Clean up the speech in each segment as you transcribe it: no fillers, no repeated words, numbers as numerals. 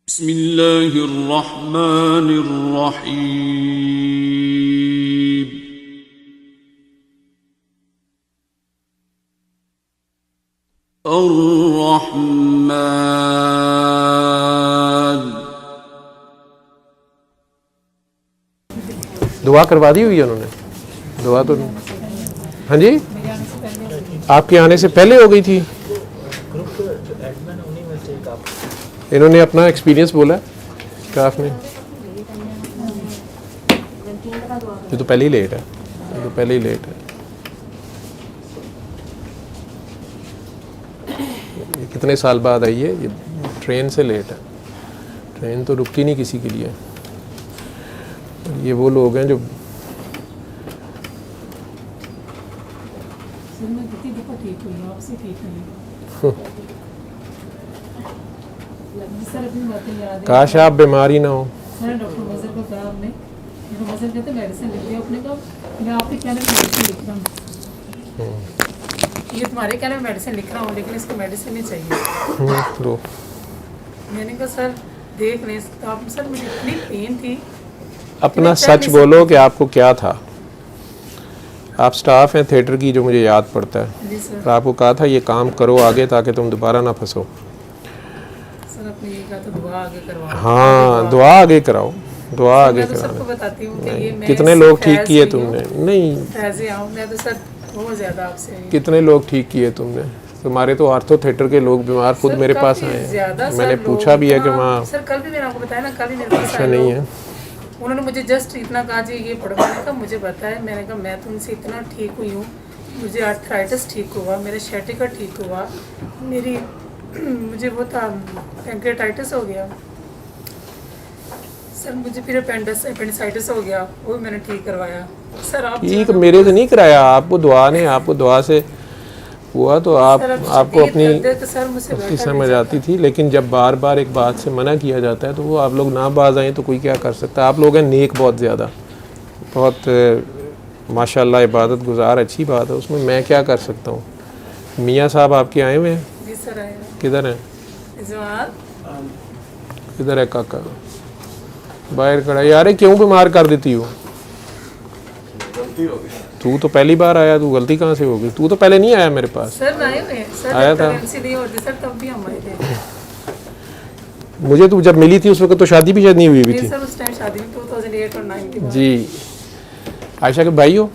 बिस्मिल्लाहिर्रहमानिर्रहीम। अर्रहमान। दुआ करवा दी हुई है उन्होंने? दुआ तो नहीं। हाँ जी, आपके आने से पहले हो गई थी। इन्होंने अपना एक्सपीरियंस बोला स्टाफ ने। ये तो पहले ही लेट है, ये तो पहले ही लेट है। ये कितने साल बाद आई है? ये ट्रेन से लेट है। ट्रेन तो रुकती नहीं किसी के लिए। ये वो लोग हैं जो काश आप बीमारी ना हो। ये तुम्हारे कहने में मेडिसिन लिख रहा हूँ, लेकिन इसको मेडिसिन नहीं चाहिए। दो। मैंने कहा सर देख लें तो आप, सर मुझे इतनी पेन थी। अपना सच बोलो कि आपको क्या था। आप स्टाफ हैं थिएटर की, जो मुझे याद पड़ता है। जी सर। और आपको कहा था ये काम करो आगे ताकि तुम दोबारा ना फंसो। सर आपने ये कहा तो दुआ आगे करवाओ। हाँ, दुआ आगे कराओ, दुआ आगे मैं तो सबको कराओ। बताती हूँ कि ये मैं कितने लोग ठीक किए तुमने? नहीं, ऐसे आऊँ मैं तो सर बहुत ज़्यादा आपसे। कितने लोग ठीक किए तुमने? तुम्हारे तो आर्थो थिएटर के लोग बीमार खुद मेरे पास आए हैं। मैंने पूछा भी है कि वहाँ सर कल भी मैंने आपको बताया ना, कल ही मेरे पास अच्छा नहीं है। उन्होंने मुझे जस्ट इतना कहा जी ये पढ़वाने का मुझे बताया। मैंने कहा मैं तुमसे इतना ठीक हुई हूँ, मुझे आर्थराइटिस ठीक हुआ, मेरे शैटिका ठीक हुआ, मेरी मुझे वो था पैंक्रेटाइटिस हो गया सर, मुझे फिर अपेंडिसाइटिस हो गया, वो भी मैंने ठीक करवाया सर। आप ठीक मेरे से नहीं कराया, आपको दुआ ने, आपको दुआ से हुआ तो आपको अपनी उसकी समझ आती थी। लेकिन जब बार बार एक बात से मना किया जाता है तो वो आप लोग ना बाज आए तो कोई क्या कर सकता है। आप लोग हैं नेक बहुत ज़्यादा, बहुत माशाल्लाह इबादत गुजार, अच्छी बात है, उसमें मैं क्या कर सकता हूँ। मियाँ साहब आपके आए हुए हैं? जी सर आए। किधर हैं? किधर है काका? बाहर खड़ा। यार क्यों बीमार कर देती हो? तू तो पहली बार आया, तू गलती कहाँ से होगी? तू तो पहले नहीं आया मेरे पास। सर आए हुए सर, आया था सर तब भी हम आए थे। मुझे तू जब मिली थी उस वक्त तो शादी भी शायद नहीं हुई थी सर, उस टाइम शादी 2008 और 9 की बात। जी। आयशा के भाई हो?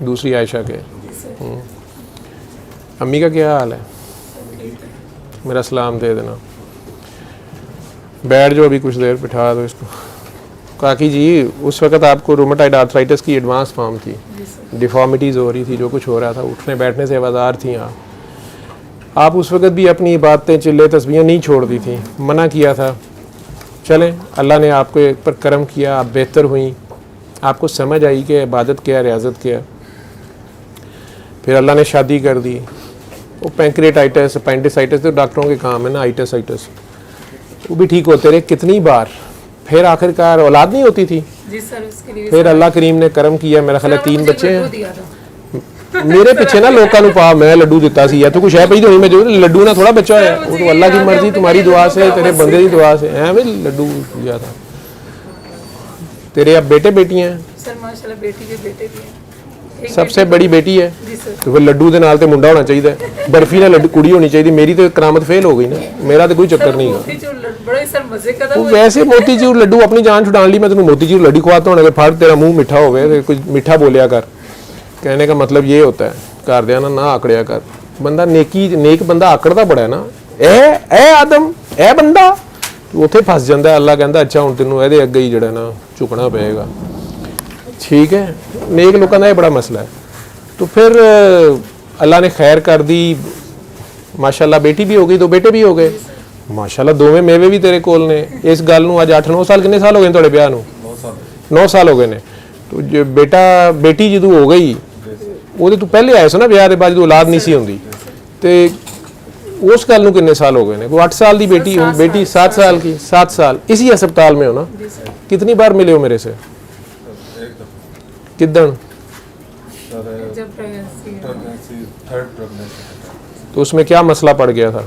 दूसरी आयशा के। अम्मी का क्या हाल है? मेरा सलाम दे देना। बैठ जाओ अभी कुछ देर, बिठा दो इसको। काकी जी, उस वक्त आपको रूमेटॉइड आर्थराइटिस की एडवांस फॉर्म थी, डिफॉर्मिटीज़ हो रही थी, जो कुछ हो रहा था, उठने बैठने से आवाज़ार थी आप उस वक्त भी अपनी बातें चिल्ले तस्बीहें नहीं छोड़ दी थी, मना किया था। चलें, अल्लाह ने आपको एक पर करम किया, आप बेहतर हुई, आपको समझ आई कि इबादत क्या, रियाजत क्या। फिर अल्लाह ने शादी कर दी। वो पैंक्रेटाइटिस, अपेंडिसाइटिस तो डॉक्टरों के काम है ना, आइटिस, वो भी ठीक होते रहे कितनी बार। फिर आखिरकार औलाद नहीं होती थी। जी सर, उसके लिए फिर अल्लाह करीम ने करम किया, मेरा ख्याल है 3 बच्चे हैं। मेरे पीछे ना लोगों को पा मैं लड्डू दिता सी, या तो कुछ है पई तो मैं जो लड्डू ना थोड़ा बच्चा है, वो तो अल्लाह की मर्जी, तुम्हारी दुआ से, तेरे बंदे की दुआ से है। भाई लड्डू दिया था। तेरे अब बेटे बेटियां हैं? सर माशाल्लाह बेटी के बेटे भी हैं। सबसे बड़ी बेटी है जी सर। तो फिर लड्डू के नाल ते मुंडा होना चाहिए, बर्फी ना लड्डू कुड़ी होनी चाहिए। मेरी तो करामत फेल हो गई ना, मेरा तो कोई चक्कर नहीं है। बड़े सर मजे का था वो वैसे मोतीचूर लड्डू अपनी जान छुड़ाने ली, मैं तेन मोतीचूर लड्डू खवाता हूँ, फड़ तेरा मुंह मिठा हो गया, कुछ मीठा बोलिया कर। कहने का मतलब ये होता है घर दिया ना आकड़िया कर। बंदा नेक बंदा आकड़ता बड़ा है ना, ए आदम ए बंदा, उत्थे फस जाता है। अल्लाह कहता अच्छा हुण तेनों इहदे अगे ही जिहड़ा ना झुकना पएगा। ठीक है, नेक लोगों का ये बड़ा मसला है। तो फिर अल्लाह ने खैर कर दी, माशाल्लाह बेटी भी हो गई, 2 बेटे भी हो गए माशाल्लाह। दोवें मेवे भी तेरे कोल ने। इस गल नूं अज 8-9 साल, कितने साल हो गए तुहाडे ब्याह नूं? 9 साल हो गए ने। तो जो बेटी जदों हो गई, ਉਹਦੇ ਤੋਂ ਪਹਿਲੇ ਆਏ ਸੋ ਨਾ ਵਿਆਹ ਦੇ ਬਾਅਦ, ਜਦੋਂ औलाद नहीं सी ਹੁੰਦੀ, ਤੇ उस गल नूं कितने साल हो गए ने? वो 8 साल की बेटी, बेटी 7 साल की। 7 साल इसी अस्पताल में हो ना? कितनी बार मिले हो मेरे से? किदन? Third pregnancy. तो उसमें क्या मसला पड़ गया था?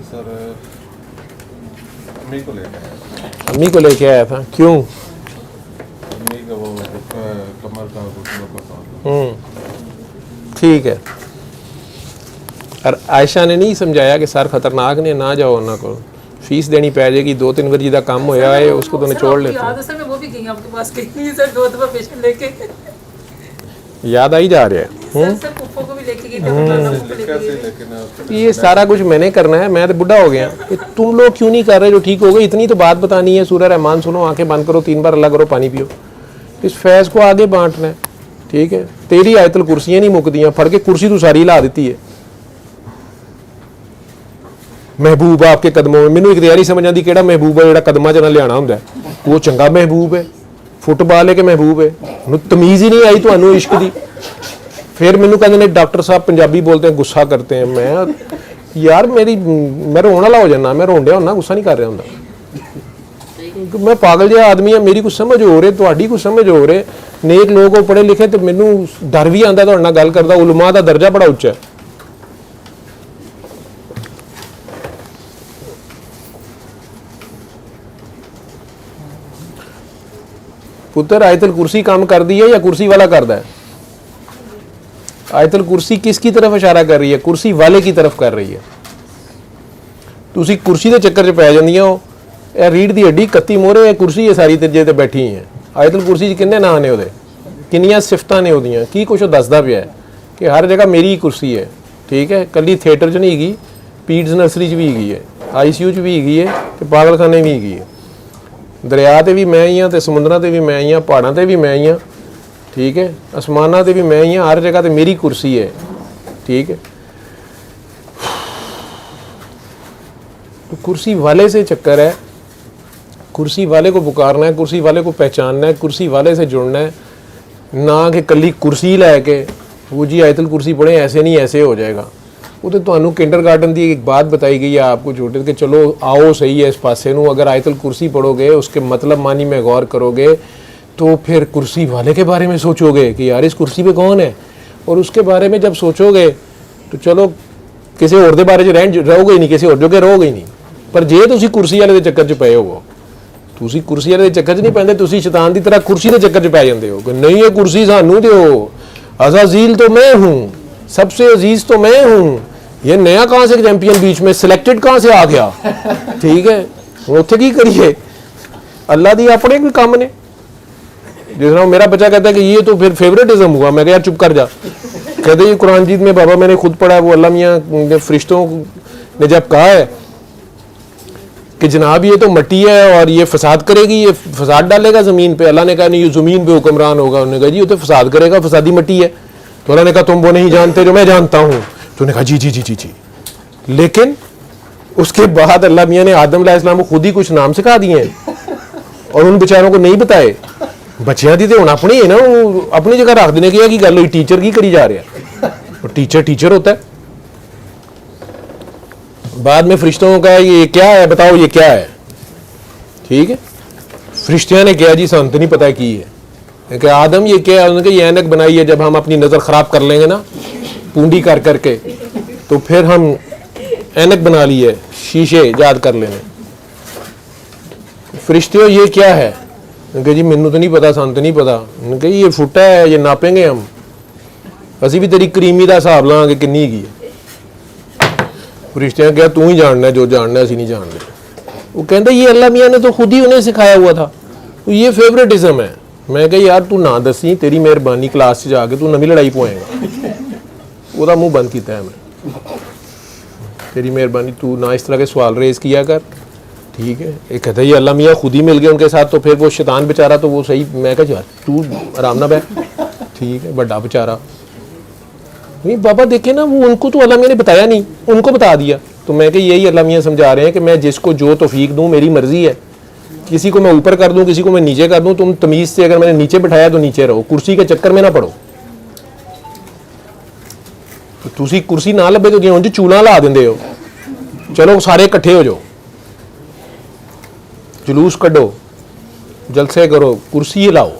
सर अम्मी को लेकर आया। अम्मी को लेके आया था, क्यों? अम्मी का वो कमर का घुटनों का प्रॉब्लम। ठीक है। और आयशा ने नहीं समझाया कि सर खतरनाक ने, ना जाओ ना को फीस देनी पै जाएगी, 2-3 बार जिदा काम होया है उसको तो निचोड़ लेते हैं। सर मैं वो भी गई आपके पास गई सर 2 दफा पेशेंट लेके, याद आई जा रहा है। सर पुप्पो को भी लेके गई थी। लेकिन ये सारा कुछ मैंने करना है, मैं तो बुढ़ा हो गया। ये तुम लोग क्यों नहीं कर रहे जो ठीक हो गए? इतनी तो बात बतानी है, सूरह रहमान सुनो, आंखें बंद करो, 3 बार अल्लाह करो, पानी पियो। इस फैज़ को आगे बांटना है, ठीक है? तेरी आयतल कुर्सियाँ नहीं मुकदियाँ, फड़ के कुर्सी तू सारी ला देती है। महबूब आपके कदमों में, मैनू एक तैयारी समझ आती कि महबूब है जो कदमां च ना लियाना हुंदा, वो चंगा महबूब है, फुटबाल है कि महबूब है? मैनू तमीज़ ही नहीं आई तुहानू इश्क दी। फिर मैनू कहते हैं डॉक्टर साहब पंजाबी बोलते हैं, गुस्सा करते हैं। मैं यार मैं रोने वाला हो जाना, मैं रोंडिया होना, गुस्सा नहीं कर रहा होंदा। मैं पागल जिहा आदमी है, मेरी कुछ समझ हो रही, तुहाडी कुछ समझ हो रही। नेक लोग हो, पढ़े लिखे, तो मैनू डर भी आंदा तुहाडे नाल गल करदा। उलमा दा दर्जा बड़ा उच्चा है। पुत्र आयतल कुर्सी काम कर दी है या कुर्सी वाला करता है? आयतल कुर्सी किसकी तरफ इशारा कर रही है? कुर्सी वाले की तरफ कर रही है। तुसी कुर्सी के चक्कर च पै जांदियां हो। यह रीढ़ की हड्डी 31 मोहरे, कुर्सी है सारी तेजे ते बैठी है। आयतल कुर्सी च किन्ने नाम ने उहदे, किन्नियां सिफतां ने उहदियां, की कुछ दसदा पिया है कि हर जगह मेरी ही कुर्सी है, ठीक है? कल्ली थिएटर च नहीं हैगी, पीड्स नर्सरी च भी हैगी है, ICU च भी हैगी है, ते पागलखाने भी हैगी है। दरिया ते भी मैं ही हाँ, तो समुद्रां ते भी मैं ही हाँ, पहाड़ां ते भी मैं ही हाँ, ठीक है? आसमानां ते भी मैं ही हाँ, हर जगह ते मेरी कुर्सी है, ठीक है? तो कुर्सी वाले से चक्कर है, कुर्सी वाले को पुकारना है, कुर्सी वाले को पहचानना है, कुर्सी वाले से जुड़ना है, ना कि कल्ली कुर्सी लैके वो जी आयतल कुर्सी पढ़े ऐसे नहीं ऐसे हो जाएगा। वो तो तुहानू किंडरगार्टन की एक बात बताई गई है आपको छोटे कि चलो आओ सही है इस पासे नू, अगर आयतल कुर्सी पढ़ोगे उसके मतलब मानी में गौर करोगे तो फिर कुर्सी वाले के बारे में सोचोगे कि यार इस कुर्सी पे कौन है, और उसके बारे में जब सोचोगे तो चलो किसी और दे बारे च रहोगे ही नहीं, किसी और जोगे रहोगे ही नहीं। पर जे तुसी कुर्सी वाले दे चक्कर च पए हो, तुसी कुर्सी वाले दे चक्कर च नहीं पैंदे, तुसी शैतान की तरह कुर्सी के चक्कर च पै जांदे हो कि नहीं ये कुर्सी सानू दिओ, अज़ाज़ील तो मैं हूँ, सबसे अजीज तो मैं हूँ, ये नया कहाँ से चैंपियन बीच में सिलेक्टेड कहाँ से आ गया, ठीक है? उत्थे की करिए, अल्लाह दी अपने कोई काम ने। जिस तरह मेरा बच्चा कहता है कि ये तो फिर फेवरेटिज्म हुआ, मैं कहा यार चुप कर जा। कहते ये कुरान जीत में बाबा मैंने खुद पढ़ा है, वो अल्लाह मियाँ ने फरिश्तों ने जब कहा है कि जनाब ये तो मट्टी है और ये फसाद करेगी, ये फसाद डालेगा ज़मीन पे, अल्लाह ने कहा नहीं ये ज़मीन पे हुक्मरान होगा। उन्होंने कहा जी ये तो फसाद करेगा, फसादी मट्टी है। तो अल्लाह ने कहा तुम वो नहीं जानते जो मैं जानता हूँ। तो उन्होंने कहा जी जी जी जी जी। लेकिन उसके बाद अल्लाह मियाँ ने आदम अलैहिस्सलाम को खुद ही कुछ नाम सिखा दिए हैं और उन बेचारों को नहीं बताए। बच्चियां दी तो हुण अपनी है ना, वो अपनी जगह रख देने की गल हुई, टीचर की करी जा रहा है, टीचर टीचर होता है। बाद में फरिश्तों का ये क्या है बताओ, ये क्या है, ठीक है? फरिश्तियां ने कहा जी संत नहीं पता की है कि आदम ये क्या है? उन्होंने कहा ये ऐनक बनाई है, जब हम अपनी नज़र ख़राब कर लेंगे ना पूंडी कर करके तो फिर हम ऐनक बना ली है, शीशे याद कर लेने। फरिश्तियों ये क्या है? उनके जी मैनू तो नहीं पता, संत नहीं पता। उनके ये फुटा है, ये नापेंगे हम, असी भी तेरी करीमी का हिसाब लाँगे किन्नी हैगी है। फरिश्तियां क्या तू ही जानना है, जो जानना है असी नहीं जानते। वो कहते ये अल्लाह मियाँ ने तो खुद ही उन्हें सिखाया हुआ था, तो ये फेवरेटिज्म है। मैं कहा यार तू ना दसी, तेरी मेहरबानी, क्लास से जाके तू नवी लड़ाई पवाएगा। वो मुँह बंद किया है मैं, तेरी मेहरबानी तू ना इस तरह के सवाल रेज किया कर, ठीक है? एक कहता है ये अल्लाह मियाँ खुद ही मिल गए उनके साथ, तो फिर वो शैतान बेचारा तो वो सही। मैं कहा यार तू आराम ना बैठ, ठीक है? बड़ा बेचारा नहीं बाबा देखे ना, वो उनको तो अल्लाह मियाँ ने बताया नहीं, उनको बता दिया। तो मैं कि यही अल्लाह मियाँ समझा रहे हैं कि मैं जिसको जो तौफीक दूँ मेरी मर्जी है, किसी को मैं ऊपर कर दूँ, किसी को मैं नीचे कर दूँ। तुम तमीज़ से अगर मैंने नीचे बिठाया तो नीचे रहो, कुर्सी के चक्कर में ना पड़ो। तो तुसी कुर्सी ना लभे तो उंज चूला ला देंदे हो, चलो सारे इकट्ठे हो जाओ, जुलूस कढ़ो, जलसे करो, कुर्सी हिलाओ।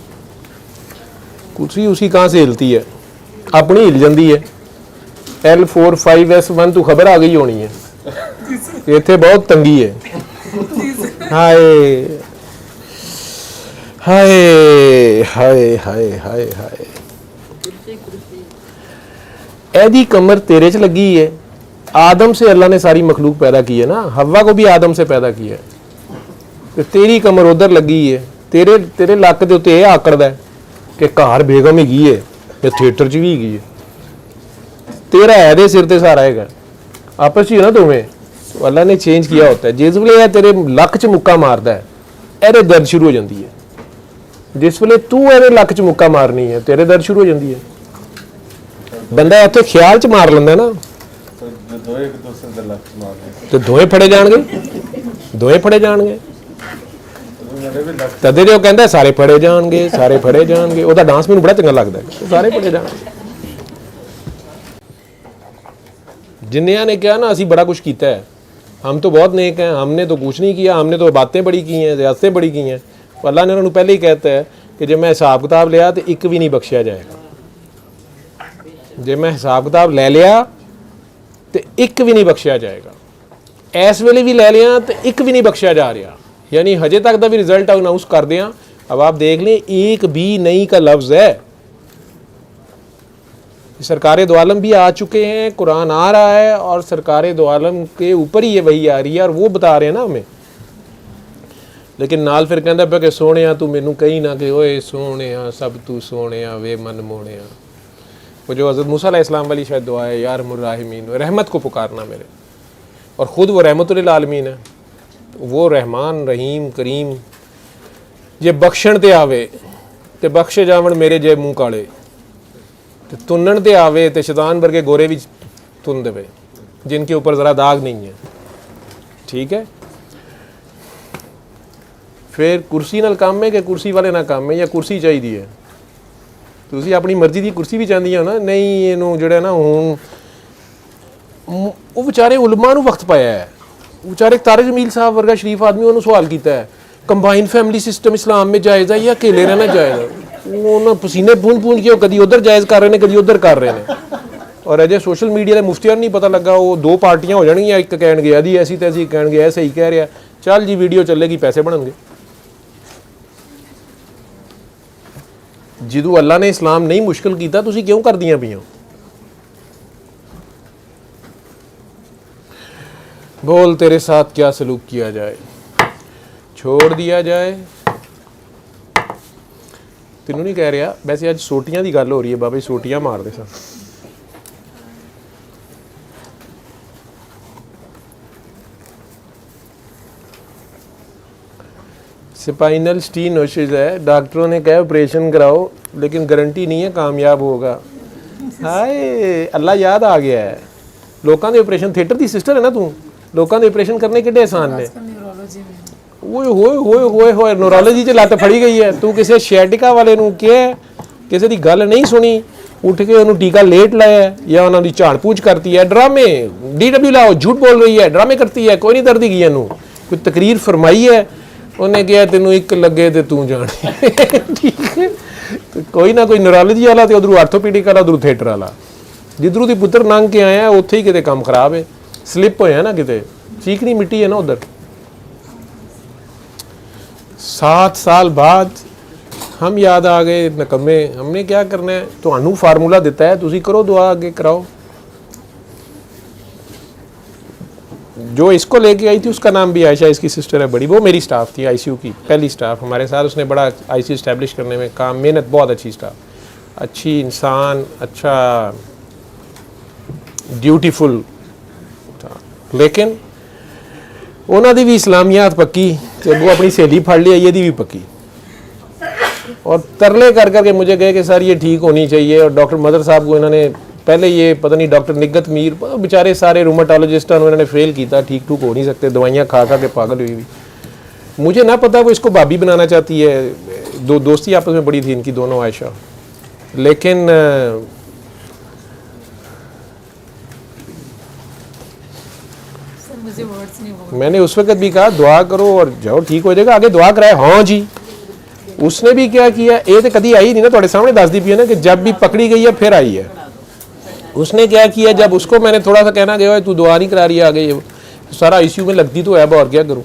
कुर्सी उसी कहाँ से हिलती है? अपनी हिल जाती है। L4 5S1 तो खबर आ गई होनी है, ਇੱਥੇ ਬਹੁਤ ਤੰਗੀ ਹੈ। ਹਾਏ ਹਾਏ ਹਾਏ ਹਾਏ ਹਾਏ ਹਾਏ, ऐदी कमर तेरे च लगी है। आदम से अल्लाह ने सारी मखलूक पैदा की है ना, हवा को भी आदम से पैदा किया है, तो तेरी कमर उधर लगी है। तेरे तेरे लक के उत्ते यह आकड़दा है कि घर बेगम हैगी है या थिएटर च भी हैगी है, तेरा ऐदे सिर ते सारा हैगा, आपस च ना दोवें। अल्लाह ने चेंज किया होता है। जिस वेले तेरे लक च मुक्का मारदा है एदे दर्द शुरू हो जाती है, जिस वेले तू एदे लक च मुक्का मारनी है तेरे दर्द शुरू हो जाती है। बंदा इत्थे ख्याल च मार लैंदा ना तो दोए फड़े जाणगे, दोए फड़े जाणगे। तदे जो कहंदा सारे फड़े जाणगे, सारे फड़े जाणगे, ओहदा डांस मैनूं बड़ा चंगा लगदा है, सारे फड़े जाणगे। जिन्नियां ने कहा ना असीं बड़ा कुछ कीता है, हम तो बहुत नेक हैं, हमने तो कुछ नहीं किया, हमने तो बातें बड़ी की हैं, रियासतें बड़ी की हैं। अल्लाह ने उन्होंने पहले ही कहता है कि जब मैं हिसाब किताब लिया तो एक भी नहीं बख्शिया जाएगा। जे मैं हिसाब किताब लै लिया तो एक भी नहीं बख्शिया जाएगा। इस वेले भी लै लिया तो एक भी नहीं बख्शिया जा रहा, यानी हजे तक का भी रिजल्ट अनाउंस कर दें। अब आप देख लें, एक भी नहीं का लफ्ज़ है। सरकार दो आलम भी आ चुके हैं, कुरान आ रहा है और सरकार दो आलम के ऊपर ही ये वही आ रही है और वो बता रहे हैं ना हमें। लेकिन नाल फिर कहता पे कि सोने तू मैनू कही ना कि ओए सोने सब तू सोने वे मन मोने। वो जो हज़रत मूसा अलैहिस्सलाम वाली शायद दुआ है, यार मुर्राहिमीन, रहमत को पुकारना मेरे, और ख़ुद वो रहमतुल आलमीन है। वो रहमान रहीम करीम जे बख्शण ते आवे तो बख्शे जावन मेरे जे मूँह काले, तो तुनण ते आवे तो शैतान वर्गे गोरे भी तुन देवे जिनके ऊपर ज़रा दाग नहीं है। ठीक है, फिर कुर्सी नाल काम है कि कुर्सी वाले ना काम है, या कुर्सी चाहिए है। तुसी अपनी मर्जी की कुर्सी भी चाहती हो ना, नहीं इनू जोड़ा ना हूँ वो बेचारे उलमा नू वक्त पाया है। बेचारे तारिक जमील साहब वर्गा शरीफ आदमी उन्होंने सवाल किया है, कंबाइन फैमिली सिस्टम इस्लाम में जायज़ है या अकेले रहना जायज़ है? वो पसीने बूंद बूंद के कभी उधर जायज़ कर रहे हैं कभी उधर कर रहे हैं। और अजय सोशल मीडिया के मुफ्तियां नहीं पता लगा, वो दो पार्टियां हो जाएंगी, एक कह गया जी ऐसी तैसी, कह गया ऐसे ही कह रहा, चल जी वीडियो चलेगी, पैसे बनणगे। जिदू अल्लाह ने इस्लाम नहीं मुश्किल किया, तुसी क्यों कर दियां पईयां? बोल तेरे साथ क्या सलूक किया जाए, छोड़ दिया जाए? तेनू नहीं कह रहा, वैसे अज सोटियां की गल हो रही है, बाबा जी सोटियां मारते सन। स्पाइनल स्टीनोसिस है, डॉक्टरों ने कहा ऑपरेशन कराओ, लेकिन गारंटी नहीं है कामयाब होगा। हाय अल्लाह याद आ गया है, लोगों के ऑपरेशन थिएटर की सिस्टर है ना तू, लोगों के ऑपरेशन करने किड्डे आसान ने। ओए होए होए होए होए न्यूरोलॉजी च लत्त फड़ी गई है। तू किसी शैटिका वाले नू क्या किसी की गल नहीं सुनी, उठ के उन्होंने टीका लेट लाया या उन्होंने झाड़ पूछ करती है, ड्रामे DW लाओ, झूठ बोल रही है, ड्रामे करती है, कोई नहीं दर्द गई इनू, कोई तकरीर फरमाई है, उन्हें कहा तेनों एक लगे तो तू जाने। ठीक है, तो कोई ना कोई न्यूरोलॉजी वाला तो उधरों आर्थोपीडिक वाला, उधरों थिएटर वाला, जिधरों दी पुत्र नंग के आया उत्थे ही किते काम खराब है, स्लिप होया ना किते, चीकनी मिट्टी है ना उधर। 7 साल बाद हम याद आ गए नकम्मे, हमने क्या करना है, तो फार्मूला दिता है, तुसी करो दुआ, आगे कराओ। जो इसको लेके आई थी उसका नाम भी आयशा, इसकी सिस्टर है बड़ी, वो मेरी स्टाफ थी ICU की, पहली स्टाफ हमारे साथ। उसने बड़ा ICU इस्टेब्लिश करने में काम, मेहनत, बहुत अच्छी स्टाफ, अच्छी इंसान, अच्छा ड्यूटीफुल था। लेकिन उन्होंने भी इस्लामियात पक्की, तो वो अपनी सहेली फड़ लिया, ये भी पक्की, और तरले कर करके मुझे कहे कि सर ये ठीक होनी चाहिए। और डॉक्टर मदर साहब को इन्होंने पहले, ये पता नहीं डॉक्टर निगत मीर, बेचारे सारे रूमाटोलॉजिस्ट उन्होंने फेल किया, ठीक ठूक हो नहीं सकते, दवाइयाँ खा खा के पागल हुई हुई। मुझे ना पता वो इसको भाभी बनाना चाहती है, दोस्ती आपस में बड़ी थी इनकी दोनों, आयशा। लेकिन मुझे वर्ड्स नहीं बोल। मैंने उस वक्त भी कहा दुआ करो और जाओ, ठीक हो जाएगा, आगे दुआ कराए। हाँ जी, उसने भी क्या किया, ये तो कभी आई नहीं ना, थोड़े सामने दस दी पी है ना, कि जब भी पकड़ी गई है फिर आई है। उसने क्या किया, जब उसको मैंने थोड़ा सा कहना गया तू दुआ नहीं करा रही है आगे, सारा आईसीयू में लगती तो है, और क्या करूँ।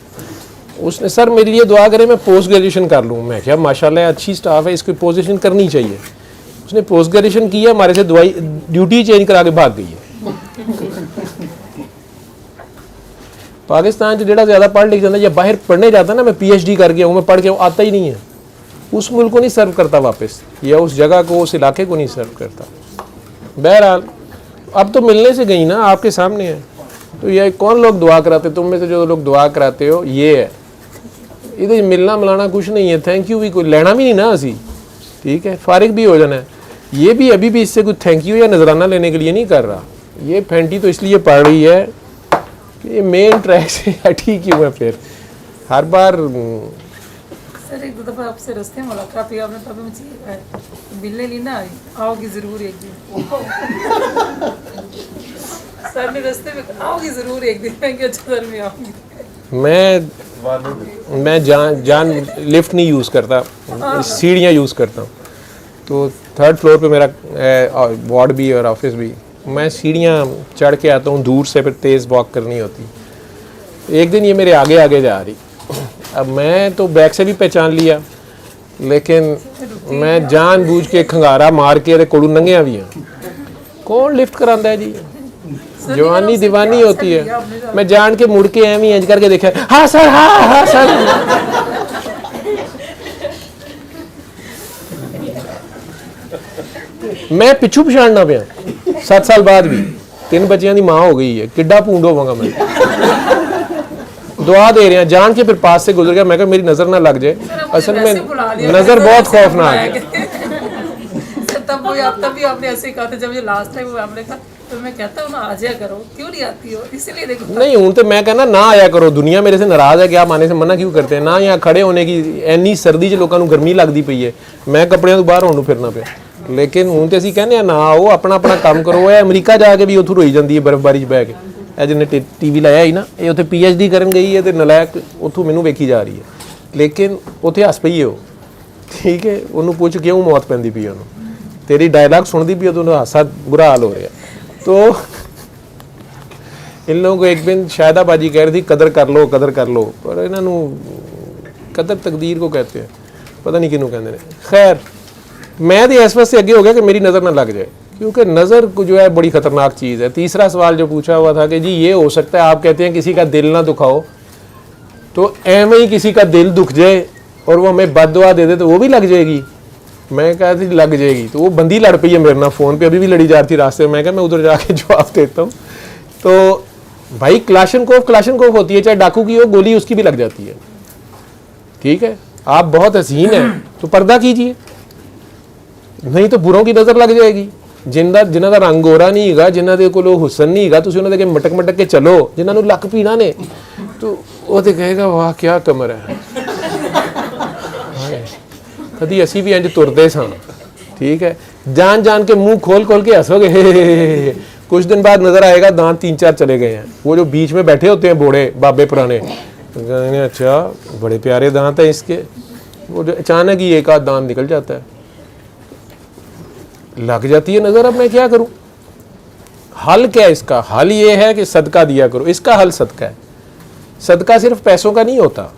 उसने सर मेरे लिए दुआ करें मैं पोस्ट ग्रेजुएशन कर लूँ। मैं क्या माशाल्लाह अच्छी स्टाफ है, इसकी पोस्ट ग्रेजुएशन करनी चाहिए। उसने पोस्ट ग्रेजुएशन की है, हमारे से दवाई ड्यूटी चेंज करा के भाग गई है। पाकिस्तान से जेड़ा ज़्यादा पढ़ लिख जाता या बाहर पढ़ने जाता ना, मैं PhD करके आऊँ, मैं पढ़ के आता ही नहीं है, उस मुल्क को नहीं सर्व करता वापस, या उस जगह को, उस इलाके को नहीं सर्व करता। बहरहाल अब तो मिलने से गई ना, आपके सामने है। तो ये कौन लोग दुआ कराते, तुम में से जो लोग दुआ कराते हो ये है, इधर मिलना मिलाना कुछ नहीं है, थैंक यू भी कोई लेना भी नहीं ना असी, ठीक है, फारिग भी हो जाना है। ये भी अभी भी इससे कुछ थैंक यू या नजराना लेने के लिए नहीं कर रहा। ये फैंटी तो इसलिए पढ़ रही है कि ये मेन ट्रैक से हटी क्यों है, फिर हर बार। सर एक दो दफ़ा आपसे रास्ते में मुलाकात हुई, आपने तभी मुझे मिलने नहीं ना आई, आओगी ज़रूर एक दिन। सर ने रास्ते में आओगी ज़रूर एक दिन, मैं क्या सर में आऊँगी। मैं जान लिफ्ट नहीं यूज़ करता, सीढ़ियाँ यूज़ करता हूँ। तो 3rd फ्लोर पे मेरा वार्ड भी और ऑफिस भी, मैं सीढ़ियाँ चढ़ के आता हूँ दूर से, फिर तेज़ वॉक करनी होती। एक दिन ये मेरे आगे आगे जा रही, अब मैं तो बैक से भी पहचान लिया, लेकिन मैं जानबूझ के खंगारा मार के कोलू नंगिया भी हैं। कौन लिफ्ट करांदा है जी, जवानी दीवानी होती है। मैं जान के मुड़ के एवं इंज करके देखा, हाँ सर, हाँ सर। मैं पिछू पछाड़ना पिया 7 साल बाद भी, 3 बच्चियां दी मां हो गई है, किड्डा पूंड होवांगा मैं। दुआ दे रहे हैं, जान के फिर पास से गुजर गया। मैं कहा मेरी नजर ना लग जाए, असल में नजर बहुत खौफनाक है। तभी आपने ऐसे कहा था जब ये लास्ट टाइम आपने कहा, तो मैं कहता हूँ ना आ जाया करो, क्यों नहीं आती हो, इसीलिए देखो। नहीं हूँ तो मैं कहना ना आया करो, दुनिया मेरे से नाराज है कि आप आने से मना क्यों करते हैं ना। यहाँ खड़े होने की इन्नी सर्दी च लोगों को गर्मी लगती पई है, मैं कपड़ियां तो बाहर होने फिरना पे। लेकिन हूँ तो असीं कहने ना आओ, अपना अपना काम करो। ये अमरीका जाके भी उत्थों रोई जाती है बर्फबारी बह के। ਇਹ ਜਿਹਨੇ टीवी ਲਾਇਆ ਹੀ ਨਾ, ਇਹ ਉੱਥੇ PhD ਕਰਨ ਗਈ ਹੈ ਤੇ ਨਲਾਇਕ ਉੱਥੋਂ ਮੈਨੂੰ ਵੇਖੀ ਜਾ ਰਹੀ ਹੈ। ਲੇਕਿਨ ਉੱਥੇ ਹੱਸ ਪਈ ਉਹ, ਠੀਕ ਹੈ, ਉਹਨੂੰ ਪੁੱਛ ਕਿਉਂ ਮੌਤ ਪੈਂਦੀ ਪਈ ਉਹਨੂੰ, ਤੇਰੀ ਡਾਇਲੌਗ ਸੁਣਦੀ ਪਈ ਉਹਨੂੰ ਹਾਸਾ बुरा हाल हो रहा। तो इन लोगों को एक दिन शायदाबाजी कह रही थी कदर कर लो, कदर कर लो, पर इन्हों कदर तकदीर को कहते हैं, पता नहीं किनू कहते हैं। खैर मैं तो इस वास्ते अगे हो गया कि मेरी नज़र ना लग जाए, क्योंकि नज़र को जो है बड़ी ख़तरनाक चीज़ है। तीसरा सवाल जो पूछा हुआ था कि जी ये हो सकता है, आप कहते हैं किसी का दिल ना दुखाओ, तो एवं ही किसी का दिल दुख जाए और वो हमें बददुआ दे दे तो वो भी लग जाएगी। मैं कहा थी लग जाएगी, तो वो बंदी लड़ पई है मेरे ना फ़ोन पे, अभी भी लड़ी जा रही थी रास्ते में। मैं कहा मैं उधर जाके जवाब देता हूँ। तो भाई क्लाशनकोफ होती है, चाहे डाकू की हो, गोली उसकी भी लग जाती है, ठीक है। आप बहुत हसीन हैं तो पर्दा कीजिए, नहीं तो बुरों की नज़र लग जाएगी। जिन्हां दा रंग गोरा नहीं हैगा, जिन्हां दे कोल हुसन नहीं हैगा, तुसीं उन्हां दे मटक मटक के चलो, जिन्हां नूं लक पीड़ा ने, तो वो तो कहेगा वाह क्या कमर है। कभी असी भी इंज तुरते सां, ठीक है, जान जान के मुंह खोल खोल के हंसोगे। कुछ दिन बाद नजर आएगा दांत 3-4 चले गए हैं। वो जो बीच में बैठे होते हैं बूढ़े बाबे पुराने, अच्छा बड़े प्यारे दांत हैं इसके, वो जो अचानक ही एक आध दांत निकल जाता है, लग जाती है नजर। अब मैं क्या करूं? हल क्या है इसका? हल ये है कि सदका दिया करो। इसका हल सदका है। सदका सिर्फ पैसों का नहीं होता।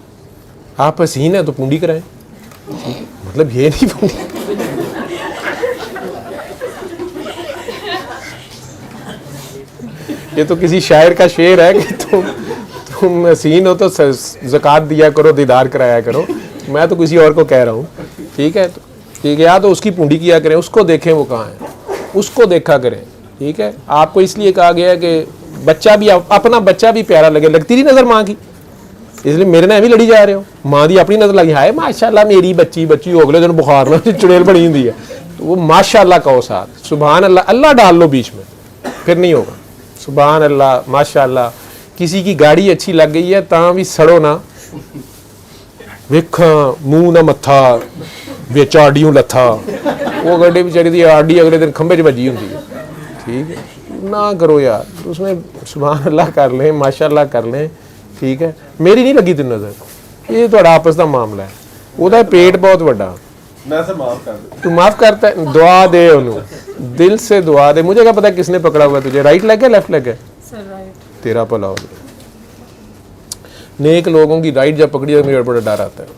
आप हसीन है तो पूंडी कराएं, मतलब ये नहीं पूंडी। ये तो किसी शायर का शेर है कि तुम हसीन हो तो ज़कात दिया करो, दीदार कराया करो। मैं तो किसी और को कह रहा हूँ, ठीक है। ठीक है, या तो उसकी पूंडी किया करें, उसको देखें वो कहाँ है, उसको देखा करें, ठीक है। आपको इसलिए कहा गया है कि बच्चा भी, अपना बच्चा भी प्यारा लगे। लगती रही नज़र माँ की, इसलिए मेरे नाल भी लड़ी जा रहे हो। माँ की अपनी नज़र लगी, हाय माशाल्लाह मेरी बच्ची हो अगले दिन बुखार ना चुड़ैल बनी हुई है, तो वो माशाल्लाह कहो साथ, सुभान अल्लाह, अल्लाह डाल लो बीच में, फिर नहीं होगा। सुभान अल्लाह माशाल्लाह। किसी की गाड़ी अच्छी लग गई है तां भी सड़ो ना, वेखा मूँह ना मत्था बिच आडियों लत्था, वो गड्डी बेचारी दी आडी अगले दिन खंबे च बजी होंगी है, ठीक है। ना करो यार, उसमें सुभान अल्लाह कर लें, माशाल्लाह कर लें, ठीक है। मेरी नहीं लगी तेन नज़र, ये तो आपस का मामला है। ਉਹਦਾ पेट बहुत बड़ा, तू माफ करता है, दुआ दे उन्होंने, दिल से दुआ दे। मुझे क्या पता किसने पकड़ा हुआ तुझे, राइट लेग है लेफ्ट लेग है, सर राइट। तेरा भला हो गया। नेक लोगों की राइट जब पकड़ी तो मुझे बड़ा डर आता है।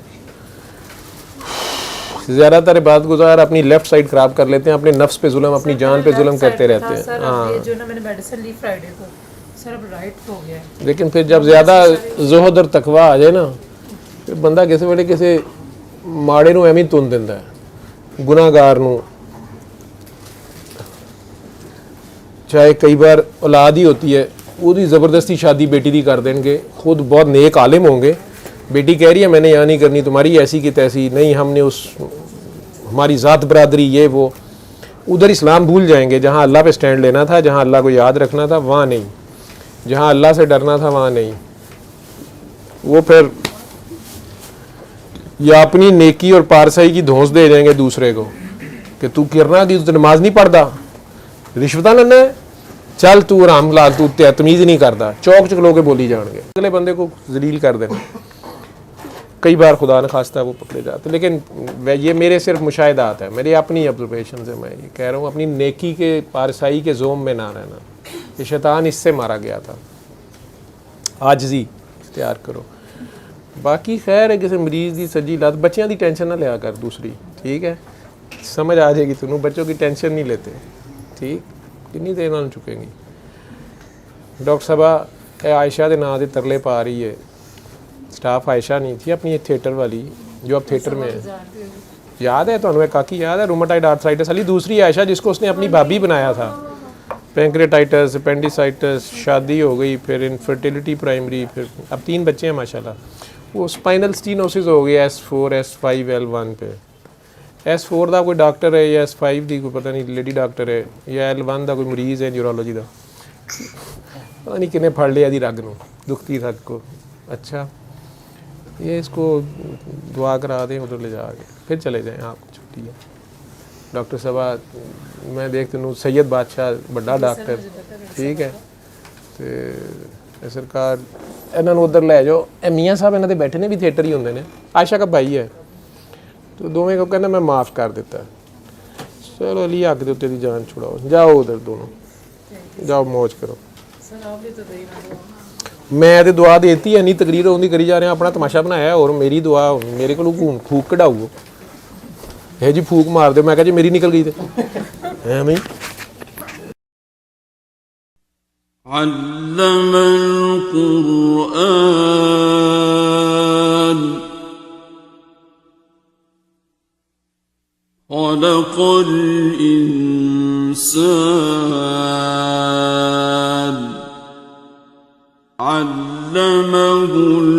ज़्यादातर बात गुजार अपनी लेफ्ट साइड खराब कर लेते हैं, अपने नफ्स पे जुल्म, अपनी जान पे जुल्म करते रहते हैं। सर अब ये जो ना मैंने मेडिसिन ली फ्राइडे को, सर अब राइट हो गया है। लेकिन फिर जब ज़्यादा ज़ुहद और तकवा आ जाए ना, फिर बंदा किसी वेले किसी माड़े नूं एवें तुन दिंदा है, गुनाहगार नूं। चाहे कई बार औलाद ही होती है, उसकी ज़बरदस्ती शादी बेटी दी कर देंगे, खुद बहुत नेक आलिम होंगे, बेटी कह रही है मैंने यहाँ नहीं करनी, तुम्हारी ऐसी की तैसी नहीं, हमने उस हमारी ज़ात बरादरी ये वो, उधर इस्लाम भूल जाएंगे। जहाँ अल्लाह पे स्टैंड लेना था, जहाँ अल्लाह को याद रखना था वहाँ नहीं, जहाँ अल्लाह से डरना था वहाँ नहीं। वो फिर या अपनी नेकी और पारसाई की धौंस दे देंगे दूसरे को कि तू किरना दी, तू नमाज नहीं पढ़ता, रिश्वत लेना है, चल तू आराम लाल, तू तमीज़ नहीं करता, चौक चकलो के बोली जाएंगे, अगले बंदे को जलील कर देना। कई बार खुदा न खास्ता वो पकड़े जाते, लेकिन ये मेरे सिर्फ मुशाहिदात है, मेरी अपनी ऑब्जर्वेशन से मैं ये कह रहा हूँ, अपनी नेकी के पारसाई के जोम में ना रहना। ये शैतान इससे मारा गया था, आजजी इख्तियार करो। बाकी खैर है, किसी मरीज़ की सजी लात, बच्चों की टेंशन ना लिया कर दूसरी, ठीक है, समझ आ जाएगी तुनू, बच्चों की टेंशन नहीं लेते, ठीक, कितनी देर उन्होंने चुकेंगी। डॉक्टर साहबा आयशा के नाम से तरले पा रही है, स्टाफ आयशा नहीं थी अपनी थिएटर वाली जो अब थिएटर में है, याद है तुम्हें काकी, याद है रूमेटाइड आर्थराइटिस वाली दूसरी आयशा जिसको उसने अपनी भाभी बनाया था, पैंक्रेटाइटिस, अपेंडिसाइटिस, शादी हो गई, फिर इनफर्टिलिटी प्राइमरी, फिर अब 3 बच्चे हैं माशाल्लाह। वो स्पाइनल स्टीनोसिस हो गया S4 S5 L1 पे, S4 का कोई डॉक्टर है या S5 की कोई पता नहीं लेडी डॉक्टर है, या L1 का कोई मरीज़ है न्यूरोलॉजी का, पता नहीं किन्ने फड़ लिया दी रग नूं दुखती रग को। अच्छा ये इसको दुआ करा दें उधर ले जाके फिर चले जाएं, आपको छुट्टी है। डॉक्टर साहब मैं देखते हूँ सैयद बादशाह बड़ा डॉक्टर, ठीक है, तो सरकार इन्होंने उधर लै जाओ, मियाँ साहब इन्होंने बैठे ने भी थिएटर ही होंगे ने, आयशा का भाई है, तो दोवें को कहना मैं माफ़ कर दिता, चलो अली हक के उत्ते दी जान छुड़ाओ, जाओ उधर दोनों जाओ मौज करो। मैं तो दुआ देती है, नहीं तकरीर होंगी करी जा रहे हैं, अपना तमाशा बनाया, और मेरी दुआ मेरे को फूक कढ़ाओ है जी, फूक मार दो, मैं कहा जी मेरी निकल गई तो मैं अल्लमल कुरआन खलक़ल इंसान अल्लमहुल